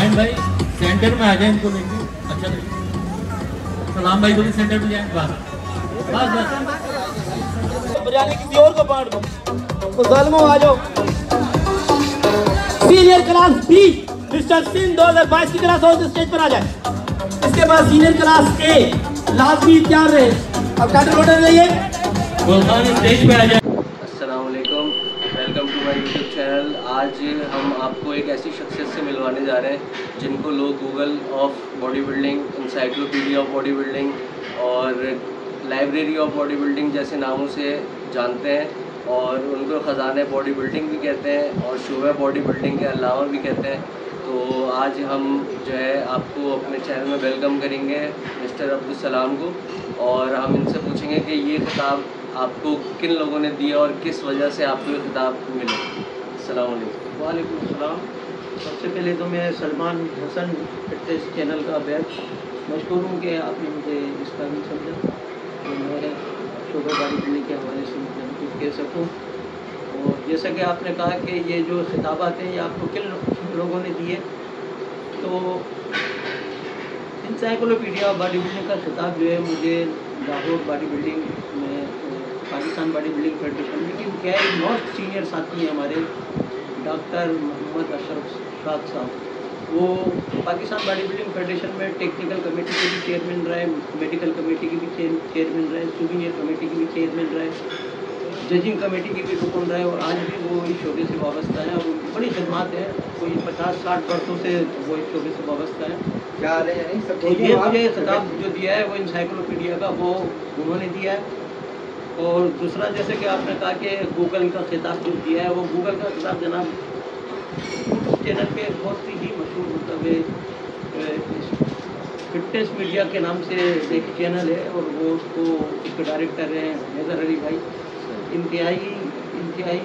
इब्राहिम भाई सेंटर में आ जाए इनको लेके। अच्छा सलाम भाई को भी सेंटर में जाए। बस बिरयानी किसी और को बांट दो तो ज़ालिमों आ जाओ। सीनियर क्लास बी मिस्टर सिंह 2022 की क्लास और स्टेज पर आ जाए। इसके बाद सीनियर क्लास ए लाजमी तैयार रहे। अब टाइटल ऑर्डर रहिए गुलखान स्टेज पे आ जाए। अस्सलाम वालेकुम, welcome to my YouTube channel. आज हम आपको एक ऐसी शख्सियत से मिलवाने जा रहे हैं जिनको लोग Google of body building, encyclopedia of body building और लाइब्रेरी ऑफ बॉडी बिल्डिंग जैसे नामों से जानते हैं, और उनको ख़जाने बॉडी बिल्डिंग भी कहते हैं और शोबा बॉडी बिल्डिंग के अलावा भी कहते हैं। तो आज हम जो है आपको अपने चैनल में वेलकम करेंगे मिस्टर अब्दुल सलाम को, और हम इनसे पूछेंगे कि ये खिताब आपको किन लोगों ने दिया और किस वजह से आपको ये खिताब मिले। अस्सलाम वालेकुम। वालेकुम अस्सलाम। सबसे पहले तो मैं सलमान हसन फिटनेस चैनल का बैच मशहूर हूँ कि आपने मुझे इस काबिल समझा कि मैं शोबा बॉडी बिल्डिंग के हवाले से मतलब कुछ कह सकूँ। और जैसा कि आपने कहा कि ये जो खिताबात हैं ये आपको किन लोगों ने दिए, तो इंसाइक्लोपीडिया बॉडी बिल्डिंग का खिताब जो है मुझे लाहौर बॉडी बिल्डिंग में पाकिस्तान बॉडी बिल्डिंग फेडरेशन में, लेकिन क्या है नॉर्थ सीनियर साथी हैं हमारे डॉक्टर मोहम्मद अशरफ शाद साहब, वो पाकिस्तान बॉडी बिल्डिंग फेडरेशन में टेक्निकल कमेटी के भी चेयरमैन रहे, मेडिकल कमेटी की भी चेयरमैन रहे, सूवीनियर कमेटी की भी चेयरमैन रहे, जजिंग कमेटी की भी रुकन रहे, और आज भी वो इस शोबे से वाबस्ता है और उनकी बड़ी खदमात है। कोई 50-60 वर्षों से वो इस शोबे से वाबस्ता है। क्या हाल है? सब तो ये मुझे खिताब जो दिया है वो इंसाइक्लोपीडिया का वो उन्होंने दिया है। और दूसरा जैसे कि आपने कहा कि गूगल का खिताब जो दिया है वो गूगल का खिताब जनाब यूट्यूब चैनल पे बहुत ही मशहूर मतलब फिटनेस मीडिया के नाम से एक चैनल है और वो उसको उसके डायरेक्टर हैं हैदर अली भाई। इंतहाई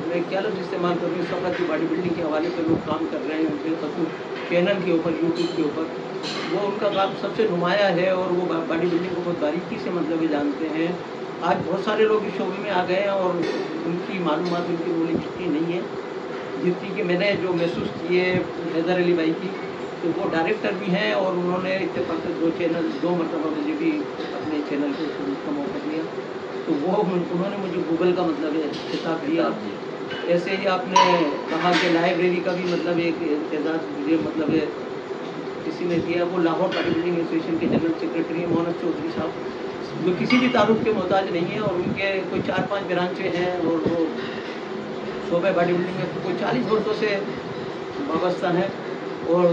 मैं क्या लफ्ज़ इस्तेमाल कर रही हूँ, इस वक्त बॉडी बिल्डिंग के हवाले से लोग काम कर रहे हैं उनके चैनल के ऊपर, यूट्यूब के ऊपर। वो उनका काम सबसे नुमाया है और वो बॉडी बिल्डिंग को बहुत बारीकी से मतलब जानते हैं। आज बहुत सारे लोग इस शोबे में आ गए हैं और उनकी मालूमात, उनकी नॉलेज इतनी नहीं है जितनी कि मैंने जो महसूस की है हैदर अली भाई की। तो वो डायरेक्टर भी हैं और उन्होंने इत्तेफाक से 2 मरतबा मुझे भी अपने चैनल को शुरू का मौका दिया। तो वो उन्होंने मुझे गूगल का मतलब खिताब दिया। ऐसे ही आपने कहा कि लाइब्रेरी का भी मतलब एक एजाज़ मुझे मतलब किसी ने दिया, वो लाहौर बॉडी बिल्डिंग एसोसिएशन के जनरल सेक्रेटरी हैं मोहम्मद चौधरी साहब, जो किसी भी तारुफ के मोहताज नहीं है और उनके कोई 4-5 ब्रांचें हैं और वो शोबे बॉडी बिल्डिंग में कोई 40 वर्षों से वाबस्ता है और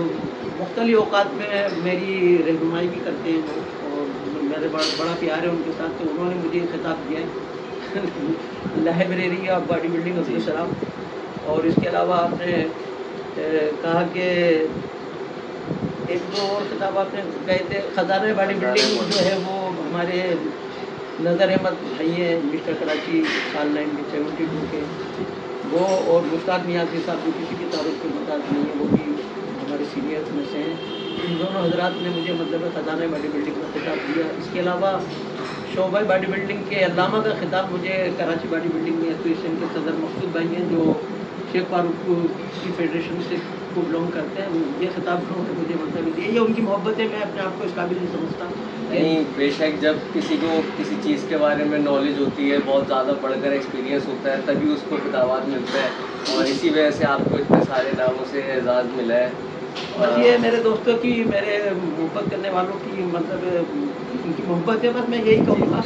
मुख्तलिफ औकात में मेरी रहनुमाई भी करते हैं वो, और मेरे बड़ा प्यार है उनके साथ। तो उन्होंने मुझे खिताब दिया है library of body building Abdul Salam. और इसके अलावा आपने कहा कि एक दो और खिताब आपने गए थे, खजाना बॉडी बिल्डिंग जो है वो हमारे नज़र अहमद भाई हैं मिस्टर कराची साल 1972 के, वो और मुश्ताक नियाज़ी साहब जो किसी की तारुफ के मुताज नहीं है, वो भी हमारे सीनियर्स में से हैं। इन दोनों हजरात ने मुझे मतलब खजाना बॉडी बिल्डिंग का खिताब दिया। इसके अलावा शोबा बॉडी बिल्डिंग के अल्लामा का खिताब मुझे कराची बॉडी बिल्डिंग एसोसिएशन के सदर मकसूद भाई हैं जो शेख फारूक की फेडरेशन से को बिलोंग करते हैं, ये खिताब उन्होंने मुझे मतलब दिया। ये उनकी मोहब्बत है, मैं अपने आप को इस काबिल नहीं समझता। नहीं, बेशक जब किसी को किसी चीज़ के बारे में नॉलेज होती है, बहुत ज़्यादा बढ़कर एक्सपीरियंस होता है, तभी उसको खिताबात मिलता है, और इसी वजह से आपको इतने सारे नामों से एजाज़ मिला है। बस ये मेरे दोस्तों की, मेरे मोहब्बत करने वालों की मतलब उनकी मोहब्बत है। बस मैं यही कहूँगा,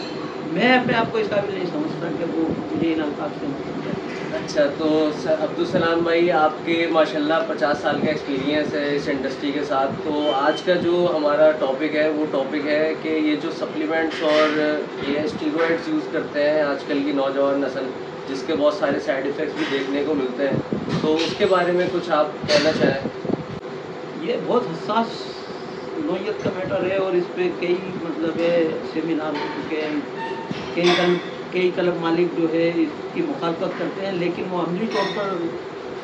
मैं अपने आप को इस काबिल नहीं समझता कि वो मुझे इन अल्फाज से मतलब। अच्छा, तो अब्दुल सलाम भाई आपके माशाल्लाह 50 साल का एक्सपीरियंस है इस इंडस्ट्री के साथ। तो आज का जो हमारा टॉपिक है वो टॉपिक है कि ये जो सप्लीमेंट्स और ये स्टीरॉइड्स यूज़ करते हैं आजकल की नौजवान नस्ल, जिसके बहुत सारे साइड इफ़ेक्ट्स भी देखने को मिलते हैं, तो उसके बारे में कुछ आप कहना चाहें? ये बहुत हसास नोयत का मैटर है और इस पर कई मतलब सेमिनार हो चुके हैं, कई क्लब मालिक जो है इसकी मुखालफत करते हैं, लेकिन वो अमली तौर पर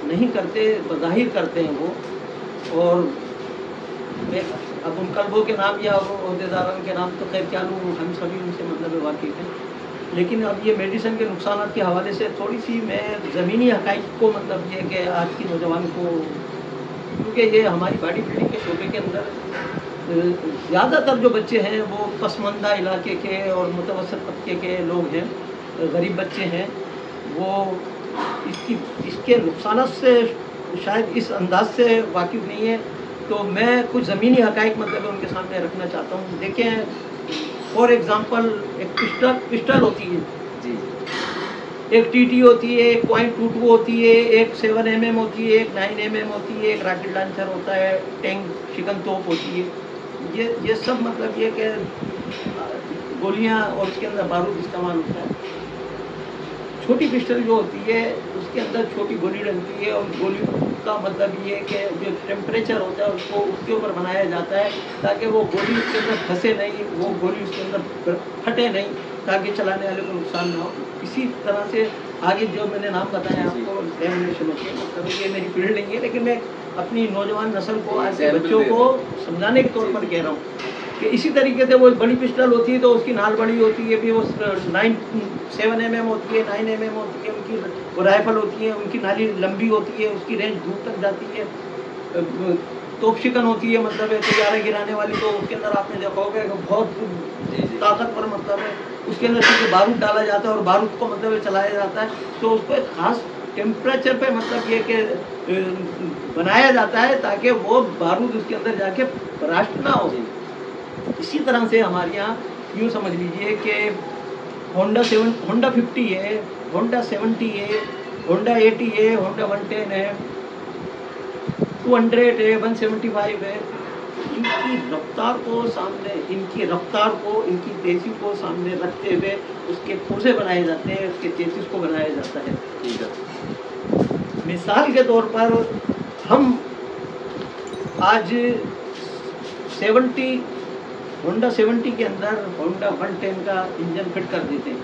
नहीं करते, बज़ाहिर करते हैं वो। और मैं अब उन क्लबों के नाम या अहदेदारों के नाम तो खैर क्या लूँ, हम सभी उनसे मतलब वाकिफ़ हैं, लेकिन अब ये मेडिसिन के नुकसान के हवाले से थोड़ी सी मैं ज़मीनी हक़ाइक़ को मतलब ये कि आज की नौजवान को क्योंकि ये हमारी बॉडी बिल्डिंग के शोबे के अंदर ज़्यादातर जो बच्चे हैं वो पसमानदा इलाके के और मुतवसत तबके के लोग हैं, गरीब बच्चे हैं। वो इसके नुकसान से शायद इस अंदाज से वाकिफ़ नहीं है, तो मैं कुछ ज़मीनी हक़ाइक़ मतलब उनके सामने रखना चाहता हूँ। देखें, फॉर एग्ज़ाम्पल एक पिस्टल होती है जी, एक TT होती है, एक .22 होती है, एक 7 mm होती है, एक 9 mm होती है, एक रॉकेट लॉन्चर होता है, टैंक शिकन तोप होती है। ये सब मतलब ये कि गोलियां और उसके अंदर बारूद इस्तेमाल होता है। छोटी पिस्टल जो होती है उसके अंदर छोटी गोली डलती है और गोली का मतलब ये कि जो टेम्परेचर होता है उसको उसके ऊपर बनाया जाता है ताकि वो गोली उसके अंदर फंसे नहीं, वो गोली उसके अंदर फटे नहीं, ताकि चलाने वाले को नुकसान ना हो। इसी तरह से आगे जो मैंने नाम बताया आपको डेमोनेशन होती है, मतलब ये मेरी फील्ड नहीं है, लेकिन मैं अपनी नौजवान नस्ल को, आज के बच्चों को समझाने के तौर पर कह रहा हूँ कि इसी तरीके से वो बड़ी पिस्टल होती है तो उसकी नाल बड़ी होती है, फिर वो 7 mm होती है, 9 mm होती है, उनकी वो राइफल होती है, उनकी नाली लंबी होती है, उसकी रेंज दूर तक जाती है। तोप शिकन होती है, मतलब है तैयारा गिराने वाली, तो उसके अंदर आपने देखा होगा कि बहुत ताकतवर मतलब है उसके अंदर क्योंकि बारूद डाला जाता है और बारूद को मतलब चलाया जाता है, तो उसको एक ख़ास टेम्परेचर पे मतलब ये कि बनाया जाता है ताकि वो बारूद उसके अंदर जाके बर्स्ट ना हो। इसी तरह से हमारे यहाँ यूँ समझ लीजिए कि होंडा 50 है, होंडा 70 है, होंडा 80 है, होंडा 110 है, 200 है, 175 है। इनकी रफ्तार को इनकी तेज़ी को सामने रखते हुए उसके पुर्जे बनाए जाते हैं, उसके चेसिस को बनाया जाता है। ठीक है। मिसाल के तौर पर हम आज होंडा 70 के अंदर होंडा 110 का इंजन फिट कर देते हैं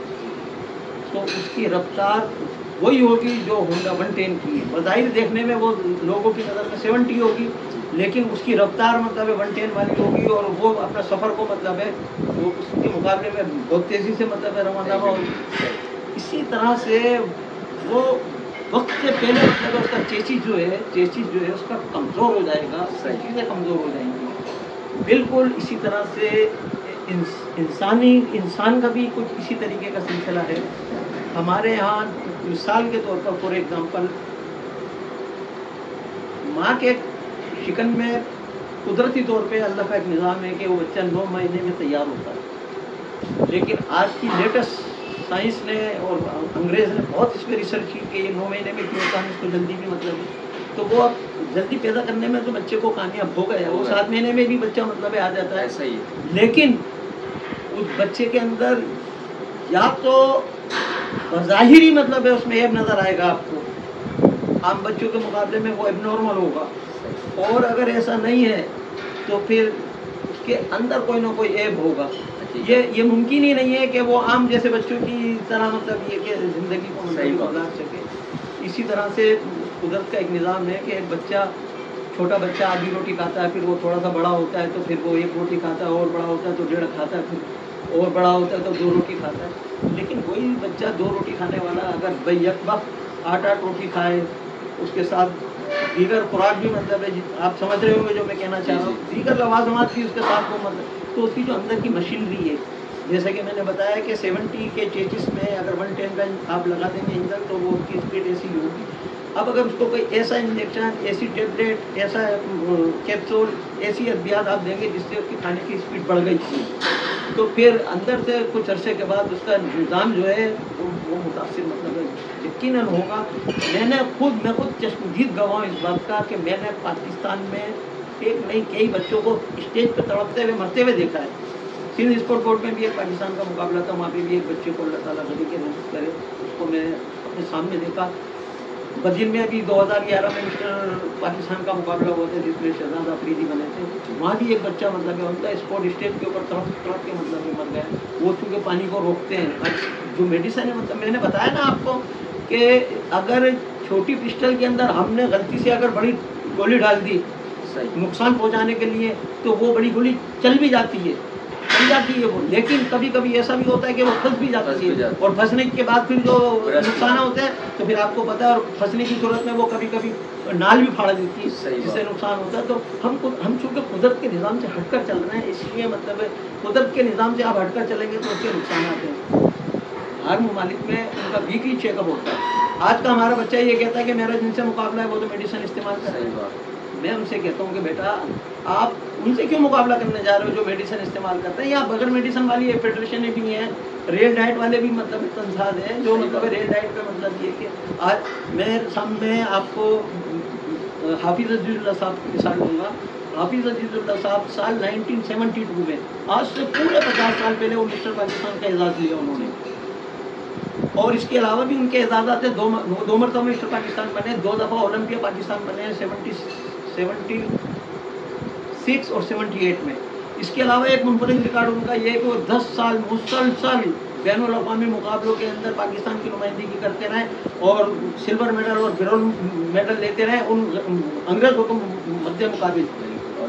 तो उसकी रफ्तार वही होगी जो होंडा 110 की है। बज़ाहिर देखने में वो लोगों की नज़र में 70 होगी, लेकिन उसकी रफ्तार मतलब है 110 वाली होगी और वो अपना सफ़र को मतलब है वो उसके मुकाबले में बहुत तेज़ी से मतलब है रवाना होगी। इसी तरह से वो वक्त से पहले मतलब उसका चेसिस जो है उसका कमज़ोर हो जाएगा, चीज़ें कमज़ोर हो जाएंगी। बिल्कुल इसी तरह से इंसान का भी कुछ इसी तरीके का सिलसिला है। हमारे यहाँ मिसाल के तौर पर फॉर एग्ज़ाम्पल माँ के शिकन में कुदरती तौर पे अल्लाह का एक निज़ाम है कि वो बच्चा 9 महीने में तैयार होता है, लेकिन आज की लेटेस्ट साइंस ने और अंग्रेज़ ने बहुत इस पर रिसर्च की कि ये 9 महीने में क्यों होता है, इसको जल्दी भी मतलब तो वो अब जल्दी पैदा करने में तो बच्चे को कामयाब हो गया, वो 7 महीने में भी बच्चा मतलब आ जाता है। ऐसा ही है। लेकिन उस बच्चे के अंदर या तो ज़ाहिरी मतलब है उसमें ऐब नज़र आएगा आपको, आम बच्चों के मुकाबले में वो एबनॉर्मल होगा, और अगर ऐसा नहीं है तो फिर उसके अंदर कोई ना कोई ऐब होगा। ये मुमकिन ही नहीं है कि वो आम जैसे बच्चों की तरह मतलब ये कि ज़िंदगी को गुजार सके। इसी तरह से कुदरत का एक निज़ाम है कि एक बच्चा, छोटा बच्चा आधी रोटी खाता है, फिर वो थोड़ा सा बड़ा होता है तो फिर वो 1 रोटी खाता है, और बड़ा होता है तो 1.5 खाता है, फिर और बड़ा होता है तो 2 रोटी खाता है। लेकिन वही बच्चा 2 रोटी खाने वाला अगर बैक वक्त 8 रोटी खाए, उसके साथ दीगर खुराक भी मतलब है आप समझ रहे होंगे जो मैं कहना चाह रहा हूँ, दीगर लवाज़मात भी उसके साथ वो मतलब, तो उसकी जो अंदर की मशीनरी है, जैसे कि मैंने बताया कि 70 के चेसिस में अगर 110 का आप लगा देंगे इंजन तो वो उसकी स्पीड ऐसी होगी। अब अगर उसको कोई ऐसा इंजेक्शन, ऐसी टेबलेट, ऐसा कैप्सूल, ऐसी अद्वियात आप देंगे जिससे उसकी खाने की स्पीड बढ़ गई थी, तो फिर अंदर से कुछ अरसे के बाद उसका निज़ाम जो है वो मुतासिर मतलब यकीनन होगा। मैं खुद चश्मदीद गवाह हूँ इस बात का कि मैंने पाकिस्तान में एक नहीं कई बच्चों को स्टेज पर तड़पते हुए मरते हुए देखा है। सिंध स्पोर्ट बोर्ड में भी एक पाकिस्तान का मुकाबला था, वहाँ पे भी एक बच्चे को अल्लाह ताला गनी के रहमत करे उसको मैं अपने सामने देखा। बदिन में भी 2011 में मिस्टर पाकिस्तान का मुकाबला हुआ था जिसमें शहजाद अफरीदी बने थे, वहाँ भी एक बच्चा मतलब उनका स्पोर्ट स्टेज के ऊपर तड़प के मतलब मर गया। वो चूँकि पानी को रोकते हैं, जो मेडिसिन है मतलब मैंने बताया ना आपको कि अगर छोटी पिस्टल के अंदर हमने गलती से अगर बड़ी गोली डाल दी नुकसान पहुंचाने के लिए, तो वो बड़ी गोली चल भी जाती है, बन जाती है वो, लेकिन कभी कभी ऐसा भी होता है कि वो फंस भी जाती है, और फंसने के बाद फिर जो नुकसान होते हैं तो फिर आपको पता है, और फंसने की सूरत में वो कभी कभी नाल भी फाड़ देती है जिससे नुकसान होता है। तो हम चूँकि कुदरत के निज़ाम से हटकर चल रहे हैं, इसलिए मतलब कुदरत के निज़ाम से आप हटकर चलेंगे तो उसके नुकसान आते हैं। हर ममालिक में उनका वीकली चेकअप होता है। आज का हमारा बच्चा ये कहता है कि मेरा जिनसे मुकाबला है वो तो मेडिसिन इस्तेमाल कर रहे हैं। मैं उनसे कहता हूँ कि बेटा आप उनसे क्यों मुकाबला करने जा रहे हो जो मेडिसिन इस्तेमाल करते हैं, या बगैर मेडिसिन वाली फेडरेशन भी हैं, रियल डाइट वाले भी मतलब तंजाद हैं जो मतलब रियल डाइट पे मतलब ये कि आज मैं सामने आपको हाफिज़ अजीज़ुल्लाह साहब की मिसाल दूँगा। हाफिज़ अजीज़ुल्लाह साहब साल 1972 में, आज से पूरे 50 साल पहले वो मिस्टर पाकिस्तान का एजाज़ लिया उन्होंने, और इसके अलावा भी उनके एजाज़ात है। दो मरतबा मिस्टर पाकिस्तान बने, 2 दफ़ा ओलंपिया पाकिस्तान बने 76 और 78 में। इसके अलावा एक मुनफरिद रिकॉर्ड उनका ये है कि वो 10 साल मुसलसल बैनुल अक़वामी मुकाबलों के अंदर पाकिस्तान की नुमाइंदगी करते रहे और सिल्वर मेडल और ब्रोंज मेडल लेते रहे उन अंग्रेज़ों को मध्य मुकाबिल,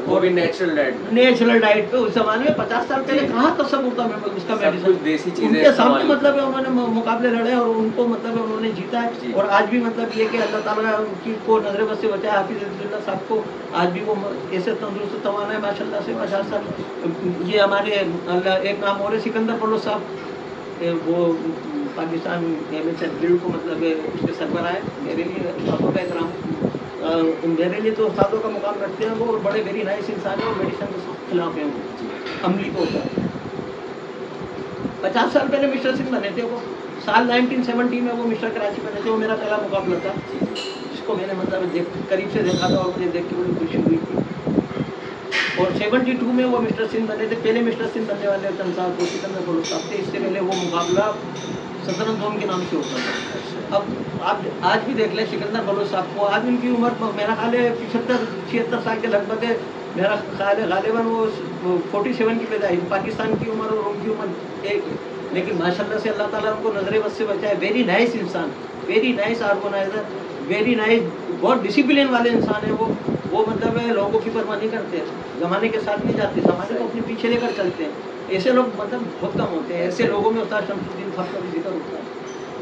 वो भी नेचुरल डाइट पे। उस जमाने में 50 साल पहले कहाँ तस्वुर था उसका मेडिसिन, देसी चीजें उनके सामने मतलब है उन्होंने मुकाबले लड़े और उनको मतलब है उन्होंने जीता है। और आज भी मतलब ये कि अल्लाह ताला उनकी को नजर बद से बचाया। हाफिज़ अजीज़ुल्लाह साहब को आज भी वो ऐसे तंदुरुस्त तवाना है माशाल्लाह से 50 साल। ये हमारे एक नाम और है सिकंदर बलोच साहब, वो पाकिस्तान MSN गिल्ड को मतलब उसके सरबराह है। मेरे लिए बाबा एहतराम, मेरे लिए तो उस्तादों का मुकाम रखते हैं वो, और बड़े वेरी नाइस इंसान है और मेडिसिन के खिलाफ हैं वो, अमली तो होता है। 50 साल पहले मिस्टर सिंह बने थे वो, साल 1970 में वो मिस्टर कराची बने थे। वो मेरा पहला मुकाबला था जिसको मैंने मतलब करीब से देखा था और मुझे देख के बड़ी खुशी हुई थी। और 72 में वो मिस्टर सिंह बने थे। पहले मिस्टर सिंह बनने वाले तंसाद को सिकंदर बलोच साहब थे। इससे पहले वो मुकाबला सल्तनत जोन के नाम से होता था। अब आप आज भी देख लें सिकंदर बलोच साहब को, आज उनकी उम्र मेरा ख्याल है 75-76 साल के लगभग है। मेरा ख्याल है गालिबन वो 47 की पैदाइश, पाकिस्तान की उम्र और उनकी उम्र एक है, लेकिन माशाल्लाह से अल्लाह ताला उनको नजरे बद से बचाए। वेरी नाइस इंसान, very nice organiser, very nice, बहुत डिसिप्लिन वाले इंसान है वो मतलब है लोगों की परवाह नहीं करते, ज़माने के साथ नहीं जाते, ज़माने को अपने पीछे लेकर चलते हैं। ऐसे लोग मतलब बहुत कम होते हैं। ऐसे लोगों में उस्ताद शमसुद्दीन साहब का भी जिक्र होता है।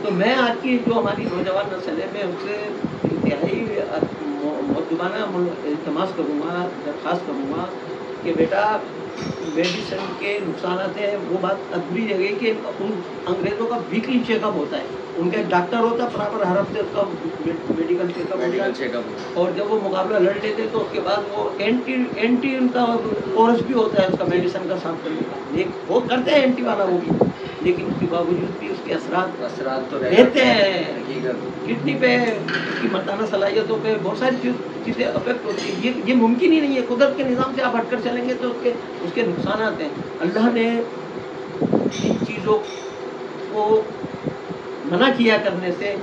तो मैं आज की जो हमारी नौजवान नस्ल है, मैं उससे इंतहाई मुद्दबाना इल्तमास करूँगा, दरख्वास्त करूँगा कि बेटा मेडिसिन के नुकसान हैं। वो बात अधूरी रह गई कि उन अंग्रेज़ों का वीकली चेकअप होता है, उनका एक डॉक्टर होता है बराबर हर हफ्ते उसका मेडिकल चेकअप, और जब वो मुकाबला लड़ लेते तो उसके बाद वो एंटी उनका कोर्स भी होता है उसका मेडिसिन का साफ करने का। वो करते हैं एंटी वाला वो भी, लेकिन उसके बावजूद भी उसके असरात तो रहते हैं। किडनी पे, उसकी मर्दाना सलाहियतों पे बहुत सारी चीज़ें अफेक्ट होती है। ये मुमकिन ही नहीं है। कुदरत के निज़ाम से आप हटकर चलेंगे तो उसके नुकसान आते हैं। अल्लाह ने इन चीज़ों को मना किया करने से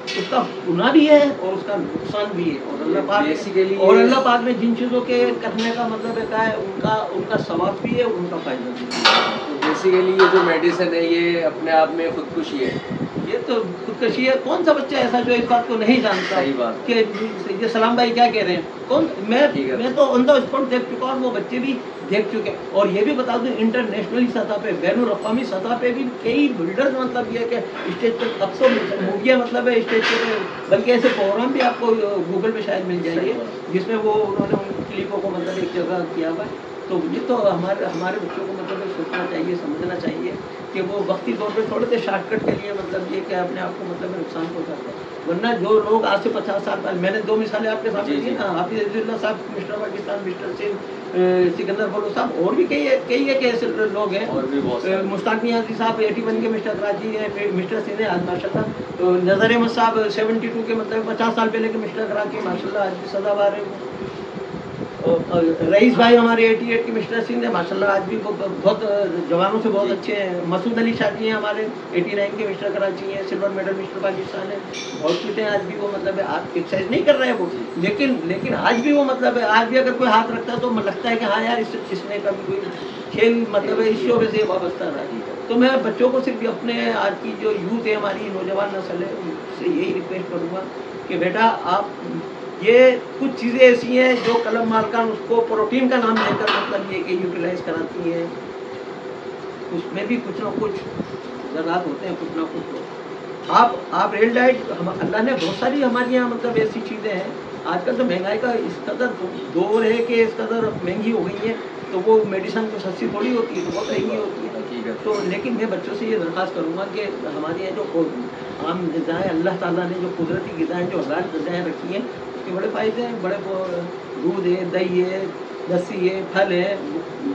उसका गुनाह भी है और उसका नुकसान भी है। और अल्लाह पाक ने जिन चीज़ों के करने का मतलब है उनका सवाब भी है, उनका फ़ायदा भी है। तो बेसिकली ये जो मेडिसिन है ये अपने आप में खुदकुशी है। ये तो खुदकशी है। कौन सा बच्चा ऐसा जो इस बात को नहीं जानता? सही बात कि ये सलाम भाई क्या कह रहे हैं? मैं तो ऑन द स्पॉट देख चुका हूँ, वो बच्चे भी देख चुके हैं। और ये भी बता दूँ इंटरनेशनली सतह पे, बैनुल अक़वामी सतह पे भी कई बिल्डर्स मतलब ये कि स्टेज पर अब तो मूवियाँ मतलब है स्टेज पे, बल्कि ऐसे प्रोग्राम भी आपको गूगल पे शायद मिल जाएंगे जिसमें वो उन्होंने उन क्लिपों को मतलब एक जगह किया हुआ है। तो ये तो हमारे बच्चों को मतलब सोचना चाहिए, समझना चाहिए कि वो वक्ती तौर पे थोड़े से शॉर्टकट के लिए मतलब ये कि अपने आप को मतलब नुकसान पहुँचाते हैं। वरना जो लोग आज से 50 साल पहले, मैंने 2 मिसालें आपके सामने दी ना, हाफिज़ अजीज़ुल्लाह साहब मिस्टर पाकिस्तान, मिस्टर सिंह, सिकंदर बलोच साहब, और भी कई एक ऐसे लोग हैं। मुश्ताक नियाज़ी साहब 81 के मिस्टर कराची है, मिस्टर सिंह आज माशाल्लाह। नज़र अहमद साहब 72 के मतलब 50 साल पहले के मिस्टर कराची माशाल्लाह आज भी सदाबहार है। रईस भाई हमारे 88 के मिस्टर सिंह है माशाल्लाह, आज भी बहुत जवानों से बहुत अच्छे हैं। मसूद अली शाह जी हैं हमारे 89 के मिस्टर कराची हैं, सिल्वर मेडल मिस्टर पाकिस्तान है। बहुत कुछ हैं। आज भी वो मतलब आज एक्सरसाइज नहीं कर रहे हैं वो, लेकिन आज भी वो मतलब है, आज भी अगर कोई हाथ रखता है तो लगता है कि हाँ यार इसने कभी कोई खेल मतलब इस शोबे से वाबस्ता रहा। तो मैं बच्चों को सिर्फ अपने आज की जो यूथ है, हमारी नौजवान नस्ल है, उनसे यही रिक्वेस्ट करूँगा कि बेटा आप ये कुछ चीज़ें ऐसी हैं जो कलम मालकान उसको प्रोटीन का नाम देकर मतलब ये कि यूटिलाइज़ कराती हैं, उसमें भी कुछ ना कुछ ज़रात होते हैं, कुछ ना कुछ तो आप रियल डाइट अल्लाह ने बहुत सारी हमारे यहाँ मतलब ऐसी चीज़ें हैं। आजकल तो महंगाई का इस कदर दौर है कि इस कदर महंगी हो गई है, तो वो मेडिसिन तो सस्ती थोड़ी होती है, तो बहुत महंगी होती है। तो लेकिन मैं बच्चों से ये दरख्वास्त करूँगा कि हमारे यहाँ जो आम ग़िज़ाएँ अल्लाह ताला ने जो कुदरती ग़िज़ाएँ जो हलाल ग़िज़ाएँ रखी हैं, उसके बड़े फ़ायदे हैं। बड़े दूध है, दही है, लस्सी है, फल है,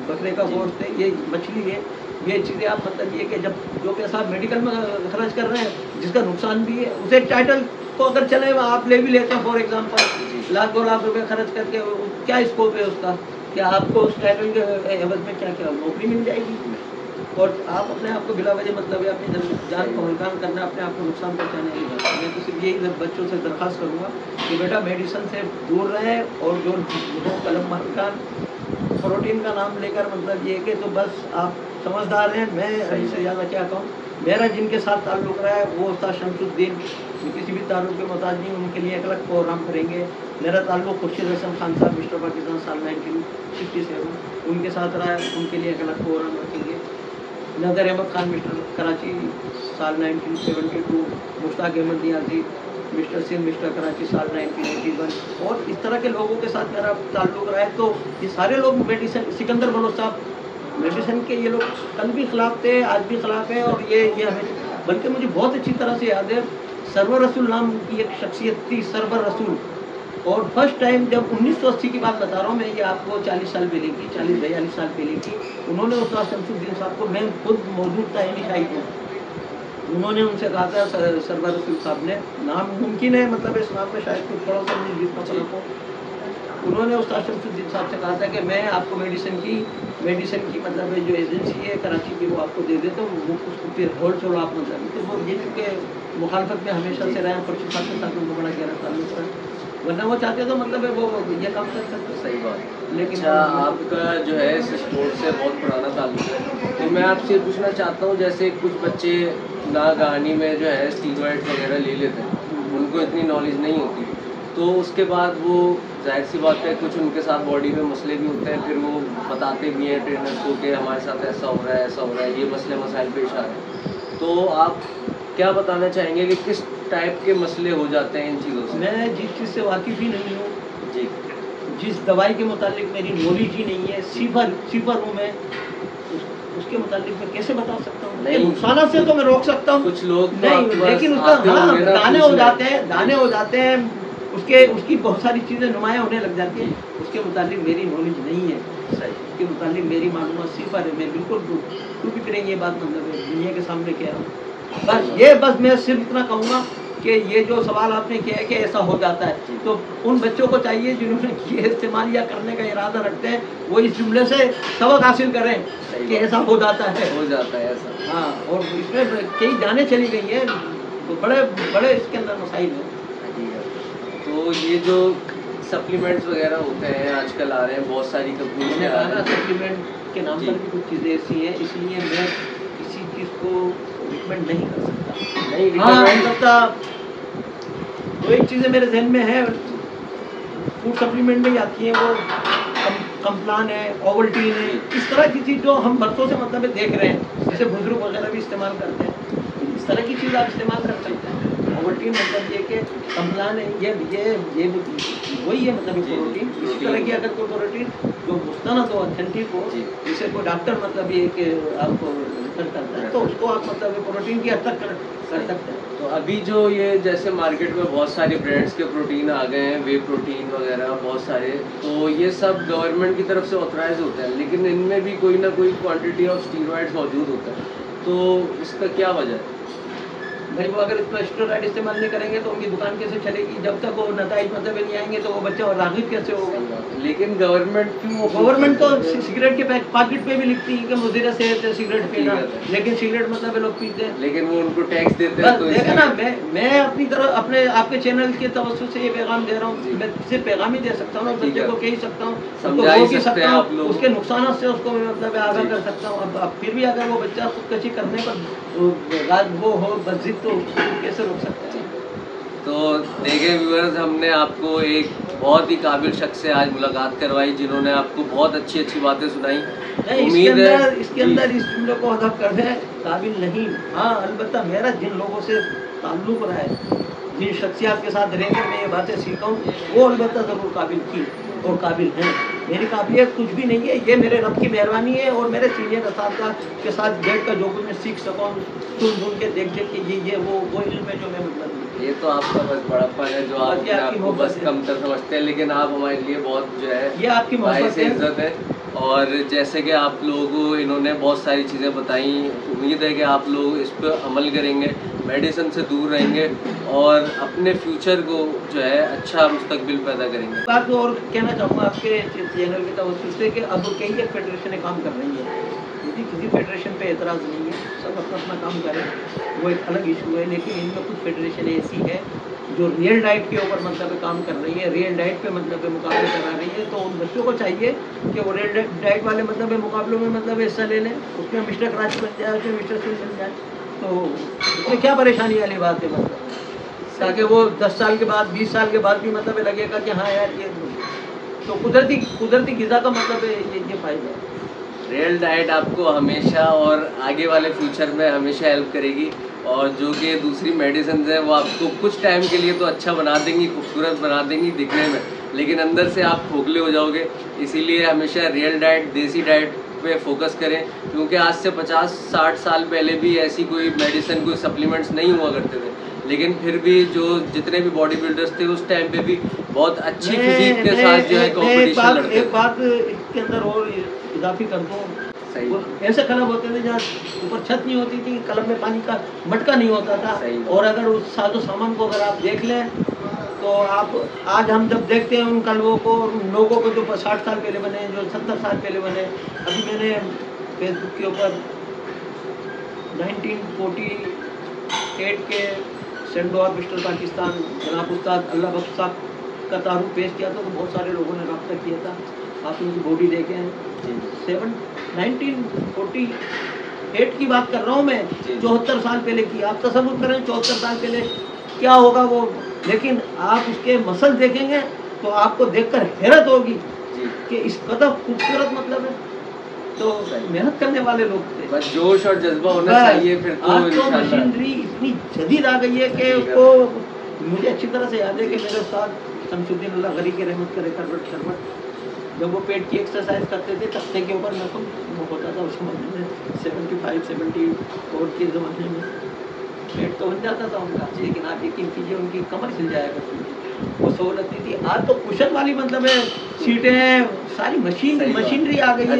बकरे का गोश्त है, ये मछली है, ये चीज़ें आप मतलब ये कि जब जो पैसा आप मेडिकल में खर्च कर रहे हैं, जिसका नुकसान भी है, उसे टाइटल को अगर चले आप ले भी लेते हैं, फॉर एग्जांपल लाख 2 लाख रुपए खर्च करके, क्या स्कोप है उसका? क्या आपको उस टाइटल के एवज में क्या क्या नौकरी मिल जाएगी? और आप अपने आप को बिला वजह मतलब है अपनी जान को हल्कान करना, अपने आप को नुकसान पहुँचाने की बात। मैं तो सिर्फ यही बच्चों से दरख्वास्त करूँगा कि बेटा मेडिसिन से दूर रहें, और जो कलम हल्कान प्रोटीन का नाम लेकर मतलब ये कि तो बस आप समझदार हैं। मैं इससे ज़्यादा क्या कहूँ। मेरा जिनके साथ ताल्लुक़ रहा है वो उस्ताद शमसुद्दीन, किसी भी ताल्लुक़ के मोहताज नहीं, उनके लिए एक अलग प्रोग्राम करेंगे। मेरा ताल्लुक़ खुर्शीद हसन खान साहब मिस्टर पाकिस्तान साल 1967 उनके साथ रहा है, उनके लिए एक अलग प्रोग्राम रखेंगे। नज़र अहमद खान मिस्टर कराची साल 1972, मुश्ताक अहमद नियाज़ी मिस्टर सिंह मिस्टर कराची साल 1981, और इस तरह के लोगों के साथ मेरा ताल्लुक़ रहा है। तो ये सारे लोग मेडिसिन, सिकंदर बलोच साहब मेडिसिन के ये लोग कल भी खिलाफ थे, आज भी खिलाफ हैं, और ये हमें, बल्कि मुझे बहुत अच्छी तरह से याद है सरवर रसूल नाम की एक शख्सियत थी, सरवर रसूल। और फर्स्ट टाइम जब 1980 की बात बता रहा हूँ मैं, ये आपको 40 साल पहले की, 40-42 साल पहले की, उन्होंने उस्ताद शमसुद्दीन साहब को, मैं खुद मौजूद था यानी शाहिद हूँ, उन्होंने उनसे कहा था सरवर रसूल साहब ने, नाम मुमकिन है मतलब इस नाम में शायद कुछ थोड़ा सा मुझे जितना पता हो, उन्होंने उस्ताद शमसुद्दीन साहब से कहा था कि मैं आपको मेडिसिन की मतलब जो एजेंसी है कराची की वो आपको दे देता हूँ, वो उसको फिर होल्ड चलो आप मतलब। तो वो ये चूँकि मुखालफत में हमेशा से रहे, खुर्शीद साहब के साथ उनको बड़ा गहरा ताल्लुक़ रहा, वरना वो चाहते तो मतलब है वो ये काम कर सकते। सही बात। लेकिन अच्छा, आपका जो है इस स्पोर्ट से बहुत पुराना ताल्लुक़ है, तो मैं आपसे पूछना चाहता हूँ, जैसे कुछ बच्चे नागहानी में जो है स्टीरॉइड वगैरह ले लेते हैं, उनको इतनी नॉलेज नहीं होती, तो उसके बाद वो जाहिर सी बात है कुछ उनके साथ बॉडी में मसले भी होते हैं, फिर वो बताते भी हैं ट्रेनर्स को कि हमारे साथ ऐसा हो रहा है, ऐसा हो रहा है, ये मसले मसाइल पेश आ रहे हैं। तो आप क्या बताना चाहेंगे कि किस टाइप के मसले हो जाते हैं इन चीज़ों से? मैं जिस चीज़ से वाकिफ़ ही नहीं हूँ जी, जिस दवाई के मुतालिक मेरी नॉलेज ही नहीं है, सिफर हूँ मैं, उसके मुतालिक मैं कैसे बता सकता हूँ? नहीं, नुकसान से तो मैं रोक सकता हूँ कुछ लोग नहीं, लेकिन उसका दाने हो जाते हैं, उसकी बहुत सारी चीज़ें नुमायाँ होने लग जाती हैं, उसके मुतालिक मेरी नॉलेज नहीं है। सही, उसके मुतालिक मेरी मालूमात सिफर है, मैं बिल्कुल टू भी करेंगे ये बात मतलब है दुनिया के सामने कह रहा हूँ। बस मैं सिर्फ इतना कहूँगा कि ये जो सवाल आपने किया है कि ऐसा हो जाता है, तो उन बच्चों को चाहिए जिन्होंने ये इस्तेमाल या करने का इरादा रखते हैं, वो इस जुमले से सबक हासिल करें कि ऐसा हो जाता है ऐसा। हाँ, और इसमें कई जानें चली गई हैं, तो बड़े इसके अंदर मसाइल हैं। तो ये जो सप्लीमेंट्स वगैरह होते हैं आजकल आ रहे हैं, बहुत सारी कंपनी से आ रहे हैं, सप्लीमेंट के नाम पर भी कुछ चीज़ें ऐसी हैं, इसलिए मैं किसी चीज़ को रिकमेंड नहीं कर सकता। नहीं रिकमेंड करता तो एक चीज़ें मेरे जहन में है, फूड सप्लीमेंट में ही आती हैं, वो कम्प्लान है, ओवल्टीन है, इस तरह की चीज़ जो हम बरसों से मतलब देख रहे हैं, जैसे बुजुर्ग वगैरह भी इस्तेमाल करते हैं, इस तरह की चीज़ आप इस्तेमाल कर सकते हैं। ओवल्टीन मतलब ये कि कम्प्लान है, ये वही है मतलब प्रोटीन। इसी तरह की अगर कोई प्रोटीन जो मुस्तनद हो, ऑथेंटिक हो, जिसे कोई डॉक्टर मतलब ये कि आपको रिफर करता है, तो उसको आप मतलब प्रोटीन की हद तक कर सकते हैं। तो अभी जो ये जैसे मार्केट में बहुत सारे ब्रांड्स के प्रोटीन आ गए हैं, वे प्रोटीन वगैरह बहुत सारे, तो ये सब गवर्नमेंट की तरफ से ऑथराइज होते हैं, लेकिन इनमें भी कोई ना कोई क्वांटिटी ऑफ स्टीरॉइड्स मौजूद होता है, तो इसका क्या वजह है? भाई वो अगर इसका स्टेरॉइड इस्तेमाल नहीं करेंगे तो उनकी दुकान कैसे चलेगी? जब तक वो नताइज मतलब नहीं आएंगे तो वो बच्चा राग़िब कैसे होगा? लेकिन गवर्नमेंट तो सिगरेट के पैकेट पे भी लिखती है कि मुज़िर सेहत है सिगरेट पीना, लेकिन सिगरेट मतलब लोग पीते हैं, लेकिन वो उनको टैक्स देते हैं। तो देखा ना, मैं अपनी तरफ अपने आपके चैनल के तवज्जो से ये पैगाम दे रहा हूँ, मैं सिर्फ पैगाम ही दे सकता हूँ, बच्चे को कह ही सकता हूँ, समझा ही सकते हैं आप लोग, उसके नुकसान से उसको मैं मतलब आगाह कर सकता हूँ। अब फिर भी अगर वो बच्चा खुदकशी करने पर वो हो बस जिद, तो कैसे रोक सकते हैं? तो देखें व्यूअर्स, हमने आपको एक بہت ہی قابل شخص سے آج ملاقات کروائی جنہوں نے آپ کو بہت اچھی اچھی باتیں سنائی. نہیں امید ہے اس کے اندر اس جملے کو ادب کرنے قابل نہیں. ہاں البتہ میرا جن لوگوں سے تعلق رہا ہے, جن شخصیات کے ساتھ رہ کر میں یہ باتیں سیکھا ہوں, وہ البتہ ضرور قابل تھی اور قابل ہیں. میری قابلیت کچھ بھی نہیں ہے, یہ میرے رب کی مہربانی ہے اور میرے سینئر اساتذہ کے ساتھ بیٹھ کر جو کچھ میں سیکھ سکا ہوں, سن کے دیکھ کے یہ وہ علم ہے جو میں مطلب. یہ تو آپ کا بس بڑپن ہے جو آپ کو بس کم تر سمجھتے ہیں, لیکن آپ ہمارے لیے بہت جو ہے یہ آپ کی محبت ہے, عزت ہے. اور جیسے کہ آپ لوگوں انہوں نے بہت ساری چیزیں بتائیں, امید ہے کہ آپ لوگ اس پہ عمل کریں گے, میڈیسن سے دور رہیں گے اور اپنے فیوچر کو جو ہے اچھا مستقبل پیدا کریں گے. بات اور کہنا چاہوں گا آپ کے چینل کی توجہ سے کہ اب کئی ایک فیڈریشنیں کام کر رہی ہیں, کسی فیڈریشن پہ اعتراض نہیں ہے, سب اپنا اپنا کام کریں, وہ ایک الگ ایشو ہے. لیکن ان میں کچھ فیڈریشن ایسی ہے جو ریئل ڈائٹ کے اوپر مطلب کام کر رہی ہے, ریئل ڈائٹ پہ مطلب مقابلے کرا رہی ہے. تو ان بچوں کو چاہیے کہ وہ ریئل ڈائٹ والے مطلب مقابلوں میں مطلب حصہ لے لیں, اس میں مسٹر کراچی بن جائے, اس میں مسٹر سن بن جائے, تو اس میں کیا پریشانی والی بات ہے مطلب, تاکہ وہ 10 سال کے بعد 20 سال کے بعد بھی مطلب لگے گا کہ ہاں یار یہ تو قدرتی غذا کا مطلب یہ فائدہ ہے. ریئل ڈائٹ آپ کو ہمیشہ اور آگے والے فیوچر میں ہمیشہ ہیلپ کرے گی, اور جو کہ دوسری میڈیسنز ہیں وہ آپ کو کچھ ٹائم کے لیے تو اچھا بنا دیں گی, خوبصورت بنا دیں گی دکھنے میں, لیکن اندر سے آپ کھوکھلے ہو جاؤ گے. اسی لیے ہمیشہ ریئل ڈائٹ, دیسی ڈائٹ پہ فوکس کریں, کیونکہ آج سے 50-60 سال پہلے بھی ایسی کوئی میڈیسن, کوئی سپلیمنٹس نہیں ہوا کرتے تھے, لیکن پھر بھی جو جتنے بھی باڈی بلڈرز تھے اس ٹائم پہ بھی بہت اچھی فزیک کے ساتھ جو ہے کمپٹیشن لڑتے تھے. ایک بات اس کے اندر اور اضافی کر دوں, ایسے کلب ہوتے تھے جہاں اوپر چھت نہیں ہوتی تھی, کلب میں پانی کا مٹکا نہیں ہوتا تھا, اور اگر اس ساز و سامان کو اگر آپ دیکھ لیں تو آپ آج ہم جب دیکھتے ہیں ان کلبوں کو, ان لوگوں کو جو 60 سال پہلے بنے, جو 70 سال پہلے بنے. ابھی میں نے فیس بک کے اوپر 1948 کے سینڈو اور مسٹر پاکستان جناب استاد اللہ بخش صاحب کا تعارف پیش کیا تھا, تو بہت سارے لوگوں نے رابطہ کیا تھا. آپ ان کی باڈی دیکھیں, 1948 کی بات کر رہا ہوں میں, 74 سال پہلے کی. آپ تصور کریں 74 سال پہلے کیا ہوگا وہ, لیکن آپ اس کے مسل دیکھیں گے تو آپ کو دیکھ کر حیرت ہوگی کہ اس قدر خوبصورت مطلب ہے. تو محنت کرنے والے لوگ تھے, بس جوش اور جذبہ ہونا چاہیے. پھر آج تو مشینری اتنی جدید آ گئی ہے کہ اس کو مجھے اچھی طرح سے یاد ہے کہ میرے استاد شمس الدین اللہ غری کے رحمت کرے کروٹ جب وہ پیٹ کی ایکسرسائز کرتے تھے تختے کے اوپر, میں تو ہوتا تھا اس زمانے میں 75-74 کے زمانے میں پیٹ تو بن جاتا تھا ان کا, لیکن آپ یقین کیجیے ان کی کمر کھل جایا کرتی تھی, وہ سہولت نہیں تھی. آج تو کشن والی مطلب ہے سیٹیں ہیں, ساری مشینری آ گئی ہے,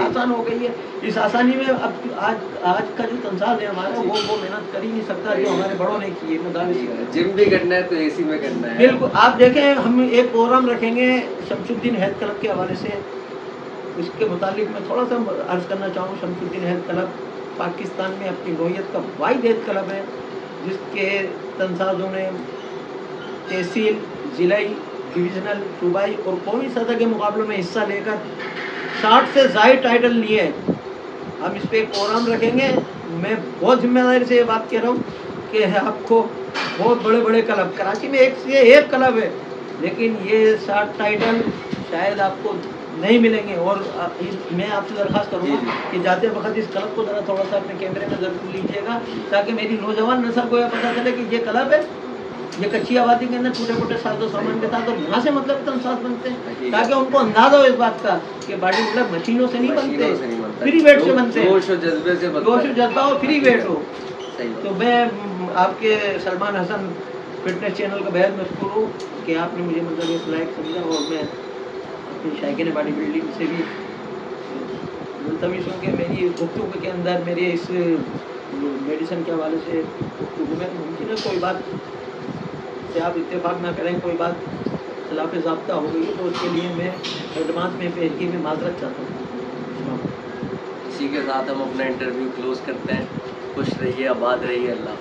آسان ہو گئی ہے. اس آسانی میں اب آج کا جو تنظیم ہے ہمارا وہ محنت کر ہی نہیں سکتا جو ہمارے بڑوں نے کی ہے. جم بھی کرنا ہے تو اے سی میں کرنا ہے. بالکل. آپ دیکھیں ہم ایک پروگرام رکھیں گے شمس الدین ہیلتھ کلب کے حوالے سے, اس کے متعلق میں تھوڑا سا عرض کرنا چاہوں. شمس الدین ہیلتھ کلب پاکستان میں اپنی نوعیت کا واحد ہیلتھ کلب ہے جس کے تنظیموں نے تحصیل, ضلعی, ڈویژنل, صوبائی اور قومی سطح کے مقابلوں میں حصہ لے کر 60 سے زائد ٹائٹل لیے ہیں. ہم اس پہ ایک پروگرام رکھیں گے. میں بہت ذمہ داری سے یہ بات کہہ رہا ہوں کہ آپ کو بہت بڑے بڑے کلب, کراچی میں ایک کلب ہے, لیکن یہ 60 ٹائٹل شاید آپ کو نہیں ملیں گے. اور میں آپ سے درخواست کروں گا کہ جاتے وقت اس کلب کو ذرا تھوڑا سا اپنے کیمرے میں ضرور لیجیے گا, تاکہ میری نوجوان نسل کو یہ پتہ چلے کہ یہ کلب ہے, یہ کچی آبادی کے اندر چھوٹے موٹے ساز و سامان کے ساتھ, اور یہاں سے مطلب تنساز بنتے ہیں, تاکہ ان کو اندازہ ہو اس بات کا کہ باڈی مطلب مشینوں سے نہیں بنتے, فری ویٹ سے بنتے ہیں, جوش و جذبے سے, جوش و جذبہ ہو, فری ویٹ ہو. تو میں آپ کے سلمان حسن فٹنس چینل کا بہت مشکور ہوں کہ آپ نے مجھے مطلب اس لائق سمجھا, اور میں اپنی شائقین باڈی بلڈنگ سے بھی ملتمس ہوں کہ میری گفتگو کے اندر میرے اس میڈیسن کے حوالے سے گفتگو میں ممکن ہے کوئی بات سے آپ اتفاق نہ کریں, کوئی بات خلاف ضابطہ ہو گئی, تو اس کے لیے میں ایڈوانس میں پیشگی میں معذرت چاہتا ہوں. اسی کے ساتھ ہم اپنا انٹرویو کلوز کرتے ہیں. خوش رہیے, آباد رہیے, اللہ.